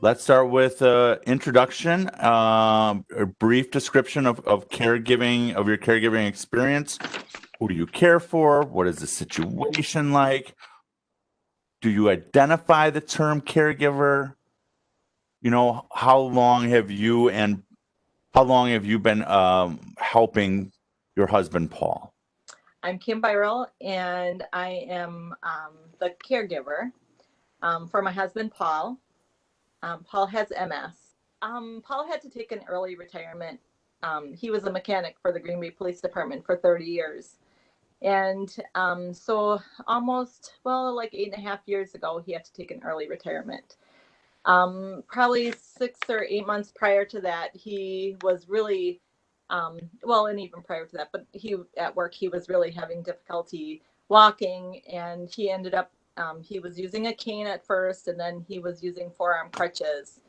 Let's start with introduction, a brief description of caregiving, of your caregiving experience. Who do you care for? What is the situation like? Do you identify the term caregiver? How long have you been helping your husband, Paul? I'm Kim Byrell, and I am the caregiver for my husband, Paul. Paul has MS. Paul had to take an early retirement. He was a mechanic for the Green Bay Police Department for 30 years. And so like 8.5 years ago, he had to take an early retirement. Probably 6 or 8 months prior to that, he was really, and even prior to that, but at work, he was really having difficulty walking, and he ended up, he was using a cane at first, and then he was using forearm crutches.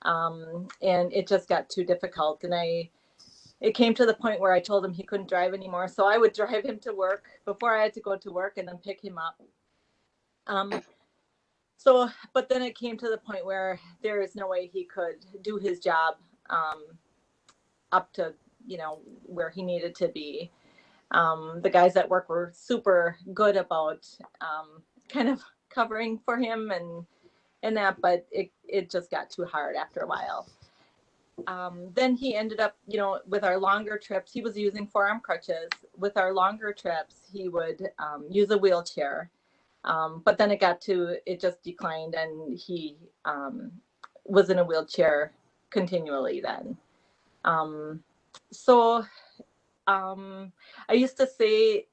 And it just got too difficult. And it came to the point where I told him he couldn't drive anymore. So I would drive him to work before I had to go to work and then pick him up. But then it came to the point where there is no way he could do his job up to, where he needed to be. The guys at work were super good about kind of covering for him and that, but it just got too hard after a while. Then he ended up, with our longer trips, he was using forearm crutches. With our longer trips, he would use a wheelchair. But then it just declined, and he was in a wheelchair continually then. I used to say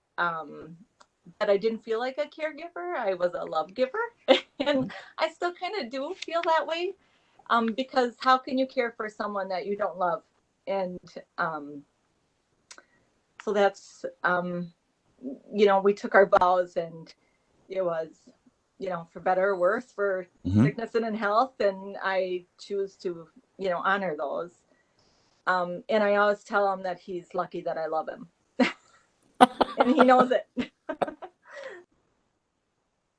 that I didn't feel like a caregiver. I was a love giver. And I still kind of do feel that way. Because how can you care for someone that you don't love? And so that's, we took our vows, and it was, for better or worse, for sickness and in health. And I choose to, honor those. And I always tell him that he's lucky that I love him. And he knows it.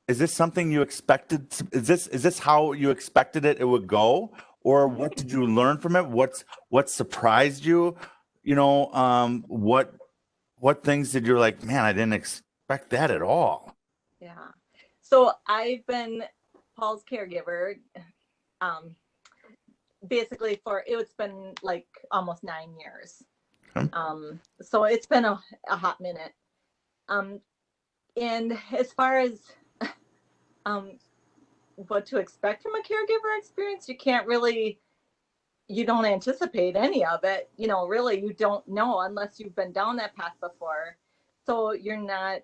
Is this something you expected? Is this how you expected it would go, or what did you learn from it? What surprised you? What things did you like? Man, I didn't expect that at all. Yeah. So I've been Paul's caregiver, basically it's been like almost 9 years. So it's been a hot minute. And as far as what to expect from a caregiver experience, you don't anticipate any of it. Really, you don't know unless you've been down that path before. So I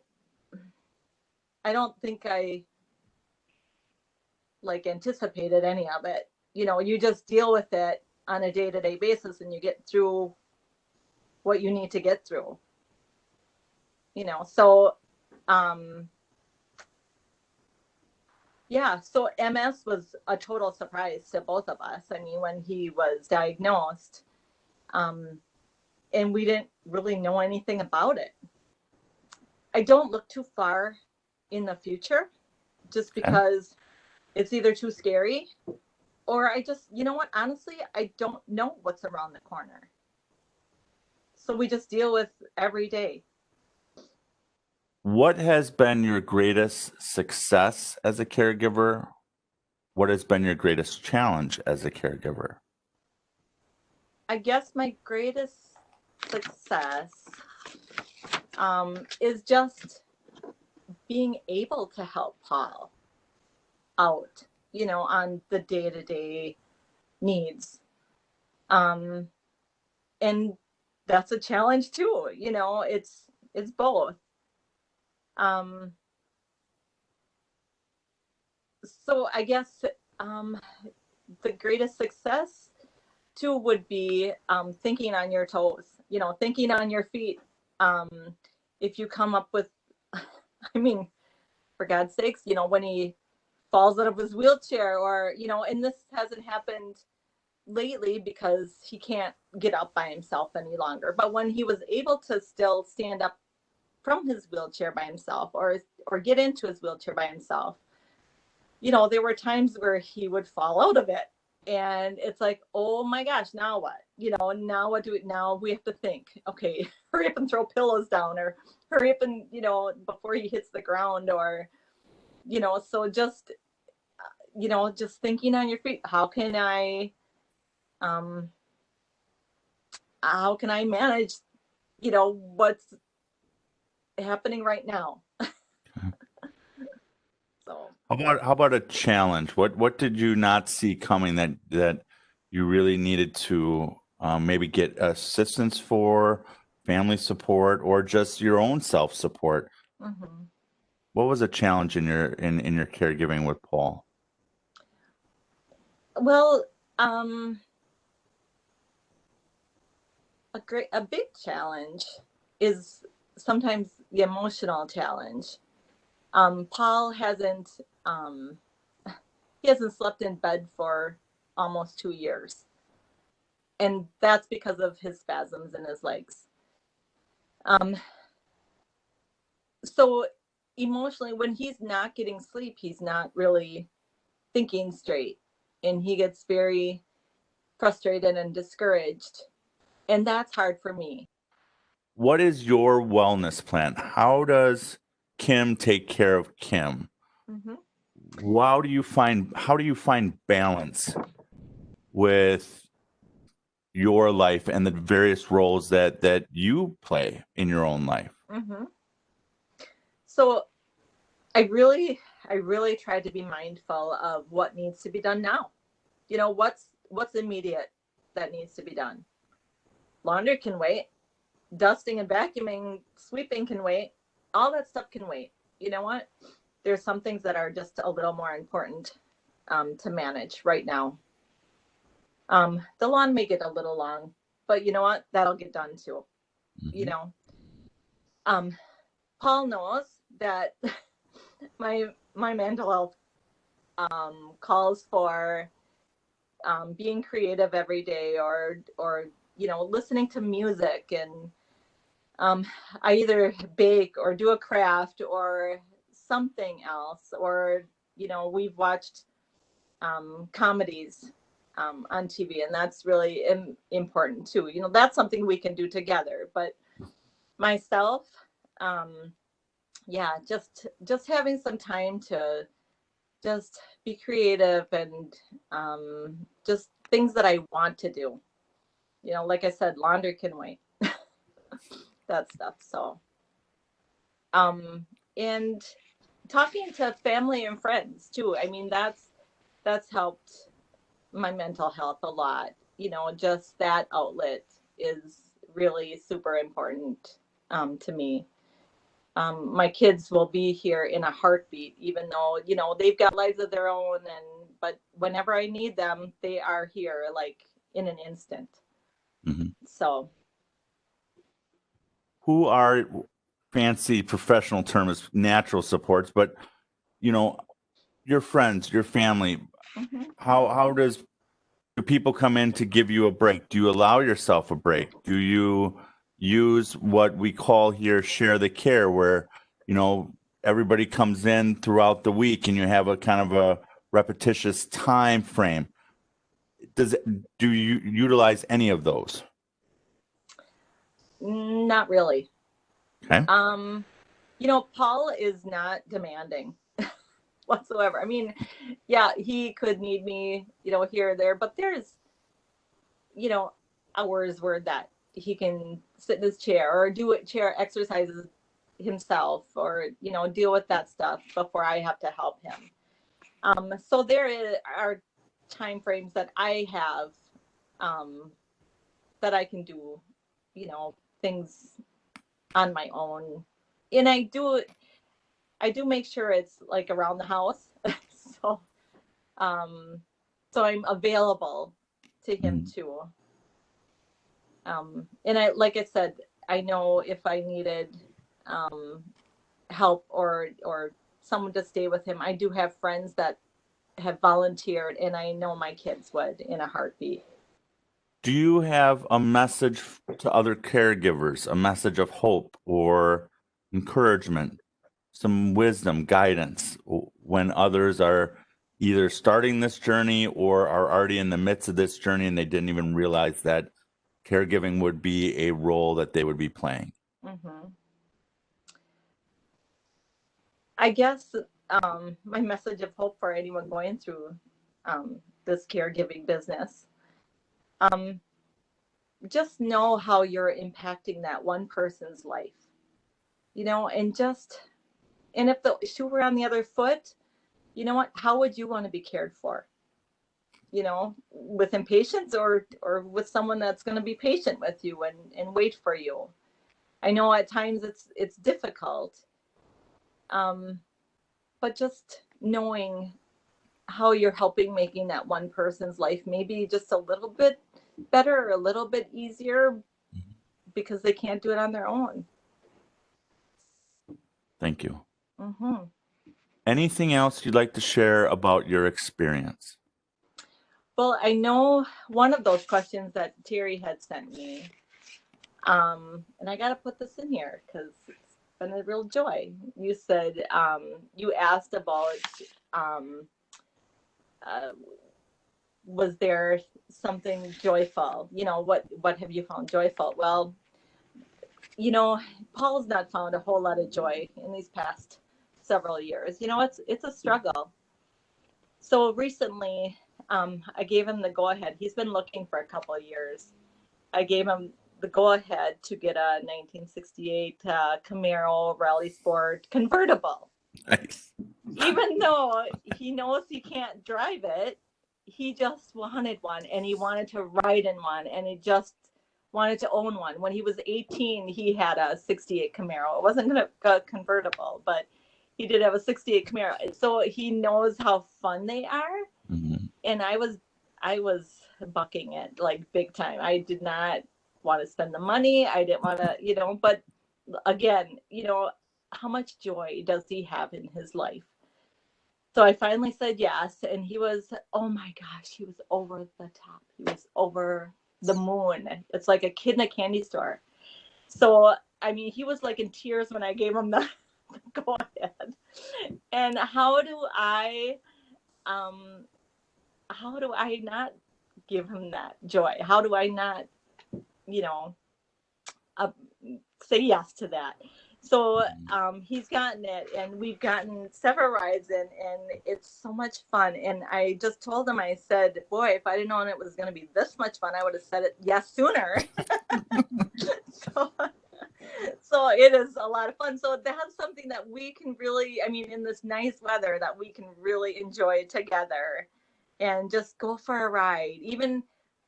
don't think I anticipated any of it. You just deal with it on a day-to-day basis, and you get through what you need to get through. So so MS was a total surprise to both of us. I mean, when he was diagnosed, and we didn't really know anything about it. I don't look too far in the future, just because it's either too scary, or I just, honestly, I don't know what's around the corner. So we just deal with every day. What has been your greatest success as a caregiver? What has been your greatest challenge as a caregiver? I guess my greatest success is just being able to help Paul out, on the day-to-day needs. And that's a challenge too, it's both. So I guess the greatest success too would be thinking on your toes, thinking on your feet. If you come up with, I mean, for God's sakes, when he falls out of his wheelchair, or, and this hasn't happened lately because he can't get up by himself any longer. But when he was able to still stand up from his wheelchair by himself, or get into his wheelchair by himself, there were times where he would fall out of it. And it's like, oh my gosh, now what? Now what do we, now we have to think, okay, hurry up and throw pillows down, or hurry up and, before he hits the ground, or, so just, just thinking on your feet, um, how can I manage, what's happening right now? So How about a challenge? What did you not see coming that you really needed to maybe get assistance for, family support, or just your own self support? mhm. What was a challenge in your caregiving with Paul? Well, a big challenge is sometimes the emotional challenge. Paul um, hasn't slept in bed for almost 2 years, and that's because of his spasms in his legs. Um, so emotionally, when he's not getting sleep, he's not really thinking straight, and he gets very frustrated and discouraged, and that's hard for me. What is your wellness plan? How does Kim take care of Kim? Hmm. How do you find balance with your life and the various roles that you play in your own life? Hmm. So I really try to be mindful of what needs to be done now. What's immediate that needs to be done. Laundry can wait. Dusting and vacuuming, sweeping can wait. All that stuff can wait. You know what? There's some things that are just a little more important to manage right now. The lawn may get a little long, but you know what? That'll get done too. You Mhm. know, um, Paul knows that my mental health calls for being creative every day, or listening to music, and I either bake or do a craft or something else, or we've watched comedies on TV, and that's really important too. That's something we can do together. But myself, um, yeah, just having some time to just be creative, and just things that I want to do. Like I said, laundry can wait, that stuff. So, um, and talking to family and friends too. I mean, that's helped my mental health a lot. Just that outlet is really super important to me. My kids will be here in a heartbeat, even though they've got lives of their own, but whenever I need them, they are here, like in an instant. Mhm. So, Who are fancy professional term is natural supports, but you know your friends, your family. mhm. How do people come in to give you a break? Do you allow yourself a break? Do you use what we call here share the care, where you know everybody comes in throughout the week and you have a kind of a repetitious time frame? Do you utilize any of those? Not really. Okay. um Paul is not demanding whatsoever. I mean, yeah, he could need me, here or there, but there's, you know, hours where that he can sit in his chair or do it chair exercises himself, or, deal with that stuff before I have to help him. So are time frames that I have, um, that I can do, things on my own. And I do make sure it's like around the house. so um so I'm available to him Mhm. too. And like I said, I know if I needed um help, or someone to stay with him, I do have friends that have volunteered, and I know my kids would in a heartbeat. Do you have a message to other caregivers, a message of hope or encouragement, some wisdom, guidance when others are either starting this journey or are already in the midst of this journey and they didn't even realize that caregiving would be a role that they would be playing? Mm-hmm. I guess my message of hope for anyone going through this caregiving business, just know how you're impacting that one person's life, and if the shoe were on the other foot, you know what, how would you want to be cared for? With impatience or with someone that's going to be patient with you and wait for you. I know at times it's difficult, but just knowing how you're helping making that one person's life maybe just a little bit better or a little bit easier because they can't do it on their own. Thank you. Mm-hmm. Anything else you'd like to share about your experience? Well, I know one of those questions that Terry had sent me, and I got to put this in here because it's been a real joy. You said you asked about uh, was there something joyful? What have you found joyful? Well, Paul's not found a whole lot of joy in these past several years. It's a struggle. So recently, I gave him the go ahead. He's been looking for a couple of years. I gave him the go ahead to get a 1968 Camaro Rally Sport convertible. Nice. Even though he knows he can't drive it, he just wanted one and he wanted to ride in one and he just wanted to own one. When he was 18, he had a 68 Camaro. It wasn't a convertible, but he did have a 68 Camaro. So he knows how fun they are. Mm-hmm. And I was bucking it like big time. I did not want to spend the money. I didn't want to, but again, how much joy does he have in his life? So I finally said yes, and he was, oh my gosh, he was over the top. He was over the moon. It's like a kid in a candy store. So, I mean, he was like in tears when I gave him the go ahead. And how do I not give him that joy? How do I not, you know, uh, say yes to that? So he's gotten it, and we've gotten several rides, and it's so much fun. And I just told him, I said, boy, if I didn't know it was going to be this much fun, I would have said it yes sooner. so, so it is a lot of fun. So that's something that we can really, I mean, in this nice weather, that we can really enjoy together and just go for a ride. Even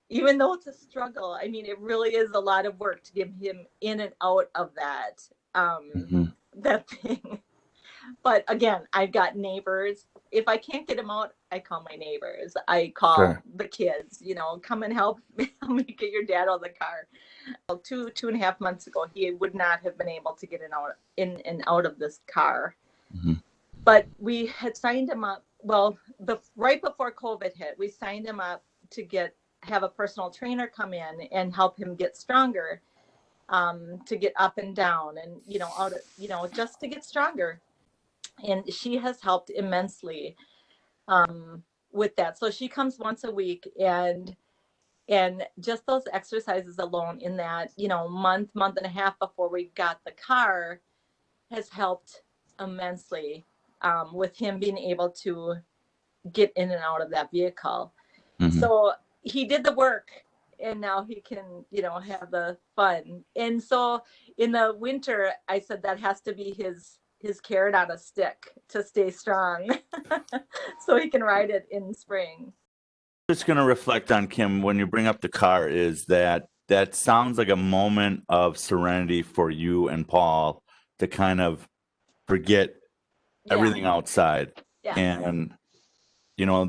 though it's a struggle, I mean, it really is a lot of work to get him in and out of that that thing. But again, I've got neighbors. If I can't get him out, I call my neighbors. I call the kids, come and help me get your dad out of the car. Well, 2.5 months ago, he would not have been able to get in and out of this car. Mm-hmm. But we had signed him up. Well, right before COVID hit, we signed him up to have a personal trainer come in and help him get stronger, to get up and down and, just to get stronger. And she has helped immensely with that. So she comes once a week, and just those exercises alone in that, month and a half before we got the car has helped immensely with him being able to get in and out of that vehicle. Mm-hmm. So he did the work, and now he can, have the fun. And so in the winter, I said that has to be his carrot on a stick to stay strong so he can ride it in spring. Just going to reflect on, Kim, when you bring up the car, is that sounds like a moment of serenity for you and Paul to kind of forget everything outside. Yeah. And,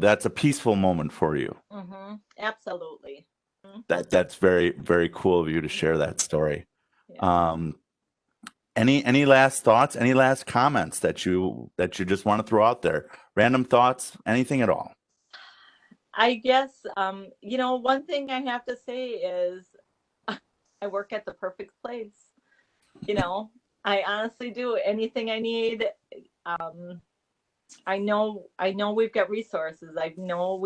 that's a peaceful moment for you. Mm-hmm. Absolutely. Mm-hmm. That's very, very cool of you to share that story. Yeah. Any last thoughts? Any last comments that you just want to throw out there? Random thoughts? Anything at all? I guess, one thing I have to say is I work at the perfect place. I honestly do. Anything I need, I know we've got resources. I know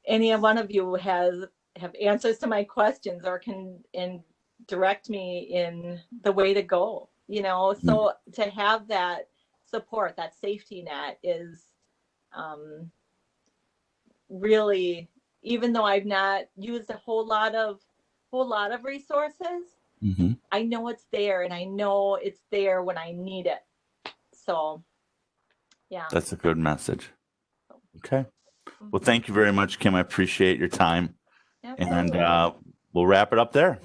any one of you have answers to my questions or can direct me in the way to go, so to have that support, that safety net is really, even though I've not used a whole lot of resources, I know it's there, and I know it's there when I need it. So yeah, that's a good message. Okay. Well, thank you very much, Kim. I appreciate your time. Absolutely. And we'll wrap it up there.